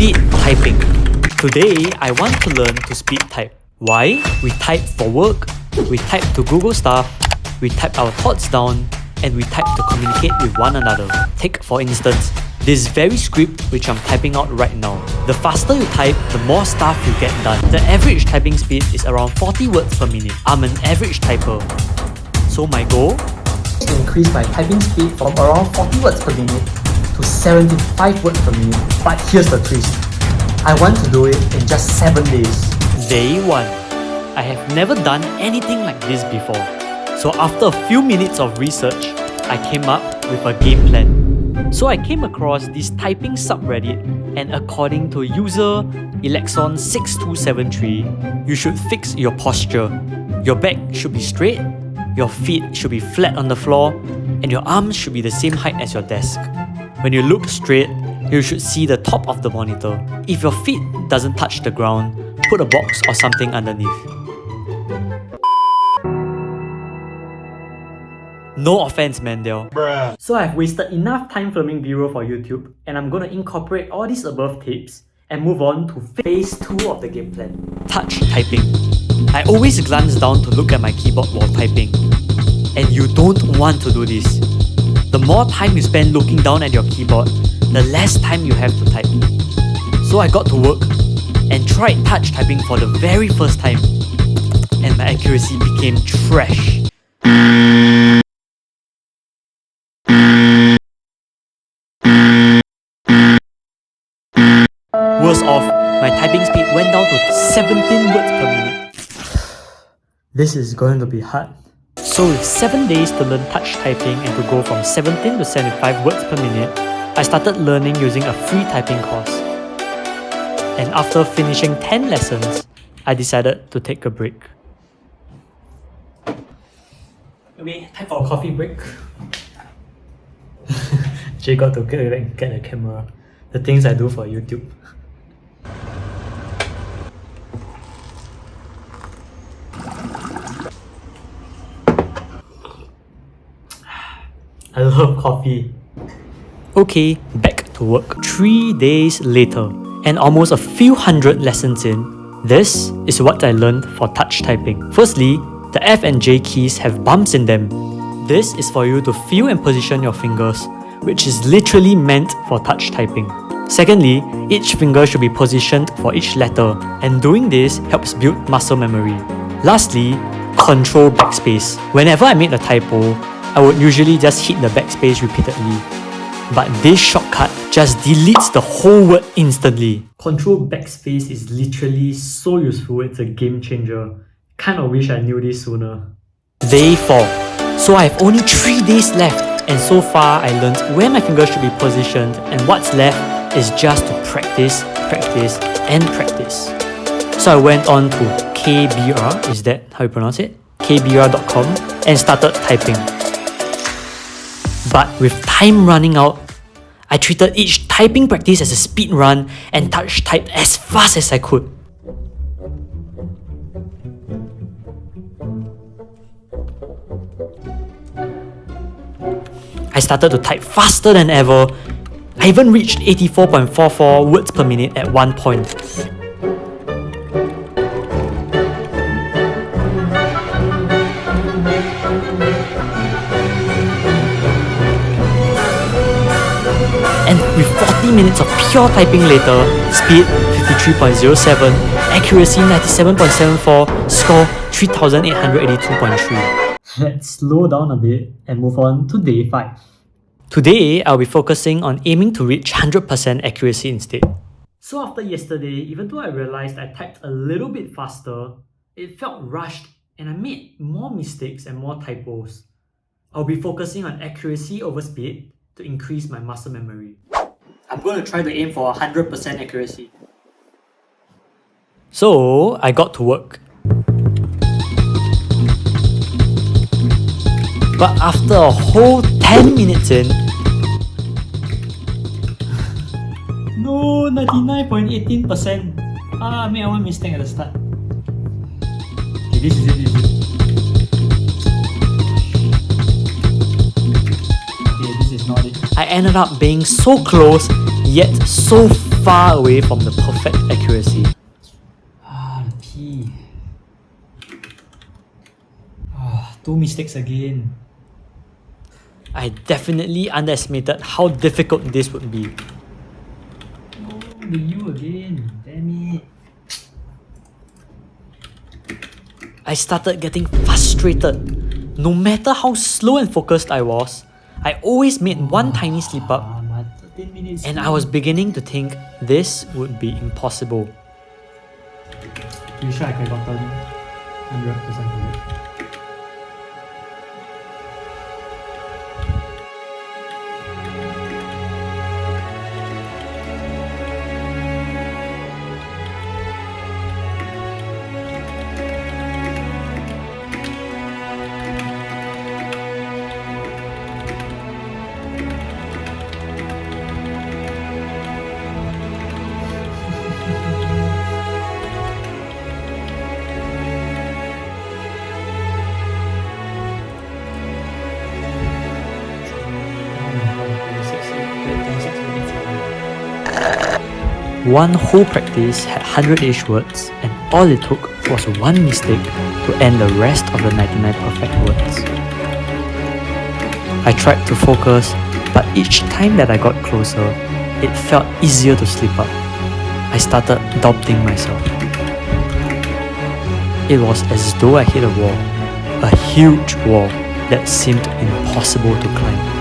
Speed typing. Today, I want to learn to speed type. Why? We type for work, we type to Google stuff, we type our thoughts down, and we type to communicate with one another. Take for instance, this very script which I'm typing out right now. The faster you type, the more stuff you get done. The average typing speed is around 40 words per minute. I'm an average typer. So my goal? To increase my typing speed from around 40 words per minute to 75 words per minute. But here's the twist. I want to do it in just 7 days. Day 1. I have never done anything like this before. So after a few minutes of research, I came up with a game plan. So I came across this typing subreddit, and according to user Elexon6273, you should fix your posture. Your back should be straight, your feet should be flat on the floor, and your arms should be the same height as your desk. When you look straight, you should see the top of the monitor. If your feet doesn't touch the ground, put a box or something underneath. No offense, Mandel. Bruh. So I've wasted enough time filming B-roll for YouTube, and I'm gonna incorporate all these above tips and move on to phase 2 of the game plan. Touch typing. I always glance down to look at my keyboard while typing. And you don't want to do this. The more time you spend looking down at your keyboard, the less time you have to type. So I got to work and tried touch typing for the very first time, and my accuracy became trash. Worse off, my typing speed went down to 17 words per minute. This is going to be hard. So with 7 days to learn touch typing and to go from 17 to 75 words per minute, I started learning using a free typing course. And after finishing 10 lessons, I decided to take a break. Okay, time for a coffee break. Jay got to get the camera. The things I do for YouTube. I love coffee. Okay, back to work. 3 days later, and almost a few hundred lessons in, this is what I learned for touch typing. Firstly, the F and J keys have bumps in them. This is for you to feel and position your fingers, which is literally meant for touch typing. Secondly, each finger should be positioned for each letter, and doing this helps build muscle memory. Lastly, control backspace. Whenever I made a typo, I would usually just hit the backspace repeatedly. But this shortcut just deletes the whole word instantly. Control backspace is literally so useful, it's a game changer. Kinda wish I knew this sooner. Day 4. So I have only 3 days left, and so far I learned where my fingers should be positioned, and what's left is just to practice, practice, and practice. So I went on to KBR, is that how you pronounce it? KBR.com, and started typing. But with time running out, I treated each typing practice as a speed run and touch typed as fast as I could. I started to type faster than ever. I even reached 84.44 words per minute at one point. And with 40 minutes of pure typing later, speed 53.07, accuracy 97.74, score 3882.3. Let's slow down a bit and move on to day 5. Today, I'll be focusing on aiming to reach 100% accuracy instead. So after yesterday, even though I realized I typed a little bit faster, it felt rushed and I made more mistakes and more typos. I'll be focusing on accuracy over speed to increase my muscle memory. I'm going to try to aim for 100% accuracy. So, I got to work. But after a whole 10 minutes in, no, 99.18%. I made one mistake at the start. Okay, this is it. Okay, this is not it. I ended up being so close, yet so far away from the perfect accuracy. The P. 2 mistakes again. I definitely underestimated how difficult this would be. Oh, the U again. Damn it. I started getting frustrated. No matter how slow and focused I was, I always made one tiny slip up, My 13 minutes. and I was beginning to think this would be impossible. Pretty sure I could have gotten 100% of it. One whole practice had 100-ish words, and all it took was one mistake to end the rest of the 99 perfect words. I tried to focus, but each time that I got closer, it felt easier to slip up. I started doubting myself. It was as though I hit a wall, a huge wall that seemed impossible to climb.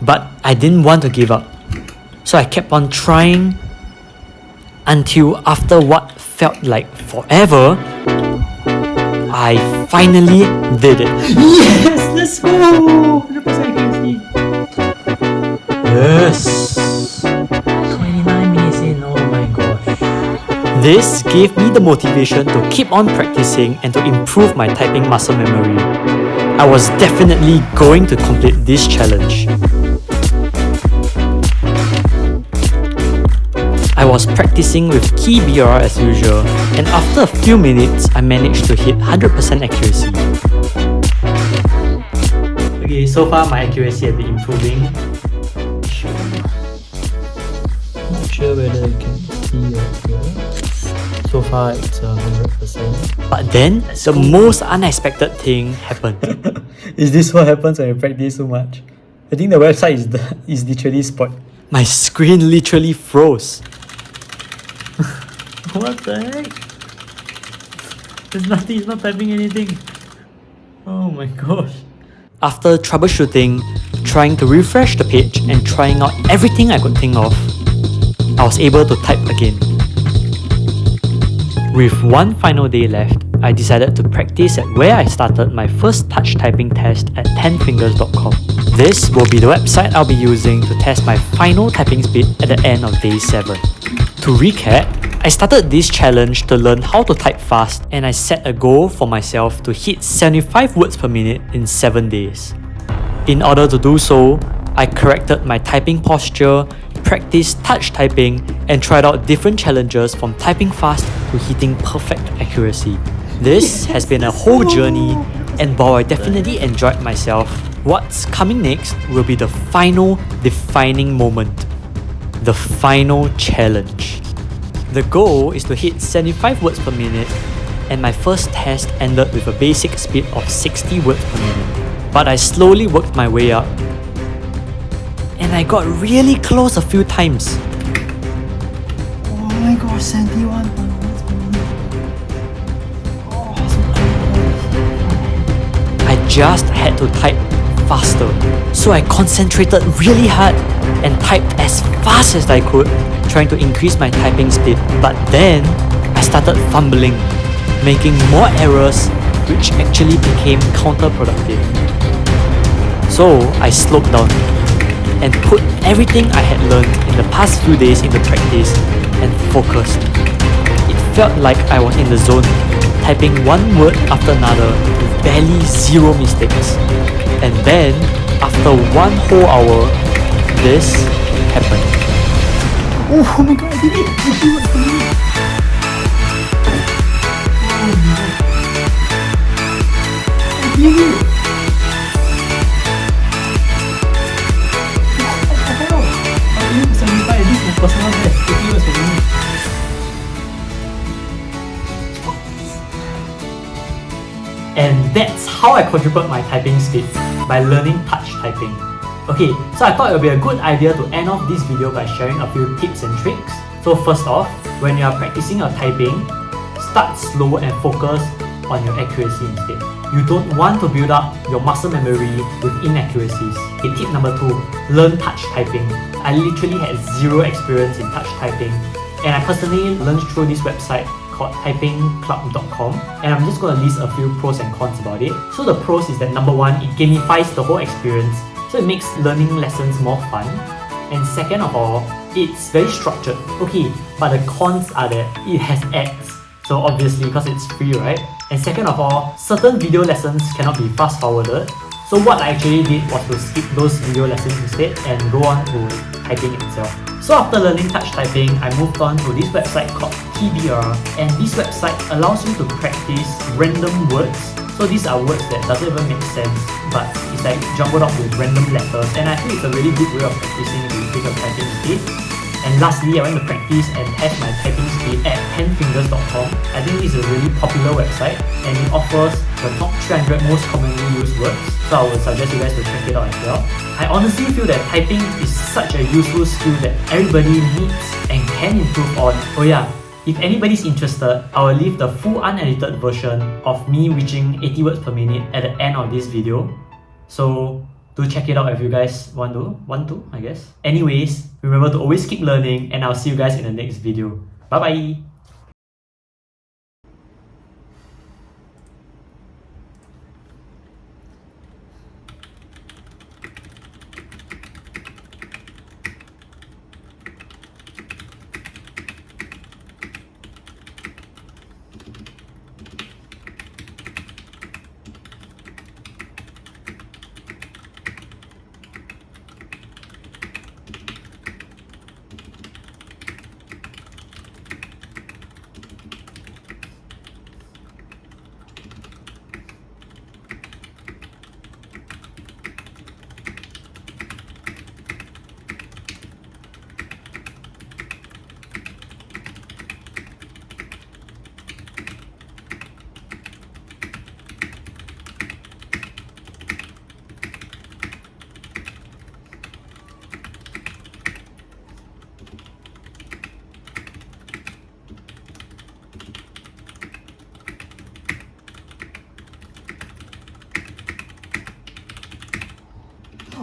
But I didn't want to give up, so I kept on trying until after what felt like forever, I finally did it. Yes! Let's go! 100% accuracy. Yes! 29 minutes in, oh my gosh. This gave me the motivation to keep on practicing and to improve my typing muscle memory. I was definitely going to complete this challenge. I was practicing with key BR as usual, and after a few minutes, I managed to hit 100% accuracy. Okay, so far my accuracy has been improving. Not sure whether you can see it here. So far it's 100%. But then, the most unexpected thing happened. Is this what happens when you practice so much? I think the website is literally spoiled. My screen literally froze. What the heck? There's nothing, it's not typing anything. Oh my gosh. After troubleshooting, trying to refresh the page and trying out everything I could think of, I was able to type again. With one final day left, I decided to practice at where I started my first touch typing test at 10fingers.com. This will be the website I'll be using to test my final typing speed at the end of day 7. To recap, I started this challenge to learn how to type fast, and I set a goal for myself to hit 75 words per minute in 7 days. In order to do so, I corrected my typing posture, practiced touch typing, and tried out different challenges from typing fast to hitting perfect accuracy. This has been a whole journey, and while I definitely enjoyed myself, what's coming next will be the final defining moment. The final challenge. The goal is to hit 75 words per minute, and my first test ended with a basic speed of 60 words per minute. But I slowly worked my way up, and I got really close a few times. Oh my gosh, 71 words per minute. Oh, so close. I just had to type faster, so I concentrated really hard and typed as fast as I could, trying to increase my typing speed. But then, I started fumbling, making more errors, which actually became counterproductive. So I slowed down and put everything I had learned in the past few days into practice and focused. It felt like I was in the zone, typing one word after another with barely zero mistakes. And then, after one whole hour, this happen. Oh my god, I did it! I did it for me! Oh my god. I did it! What the hell? I'm aiming for 75, this is my personal best. 80 words for me. And that's how I quadrupled my typing speed, by learning touch typing. Okay, so I thought it would be a good idea to end off this video by sharing a few tips and tricks. So first off, when you are practicing your typing, start slow and focus on your accuracy instead. You don't want to build up your muscle memory with inaccuracies. Okay, tip number 2, learn touch typing. I literally had zero experience in touch typing, and I personally learned through this website called typingclub.com, and I'm just going to list a few pros and cons about it. So the pros is that number 1, it gamifies the whole experience, so it makes learning lessons more fun. And second of all, it's very structured. Okay, but the cons are that it has ads, so obviously because it's free, right? And second of all, certain video lessons cannot be fast forwarded. So what I actually did was to skip those video lessons instead and go on to typing itself. So after learning touch typing, I moved on to this website called TBR, and this website allows you to practice random words. So these are words that doesn't even make sense, but it's like jumbled up with random letters, and I think it's a really good way of practicing to increase your typing speed. And lastly, I went to practice and test my typing speed at 10fingers.com. I think this is a really popular website, and it offers the top 300 most commonly used words, so I would suggest you guys to check it out as well. I honestly feel that typing is such a useful skill that everybody needs and can improve on. Oh yeah, if anybody's interested, I will leave the full unedited version of me reaching 80 words per minute at the end of this video. So do check it out if you guys want to, I guess. Anyways, remember to always keep learning, and I'll see you guys in the next video. Bye bye!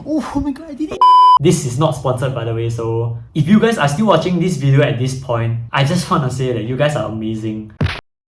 Oh my god, I did it! This is not sponsored, by the way, so if you guys are still watching this video at this point, I just want to say that you guys are amazing.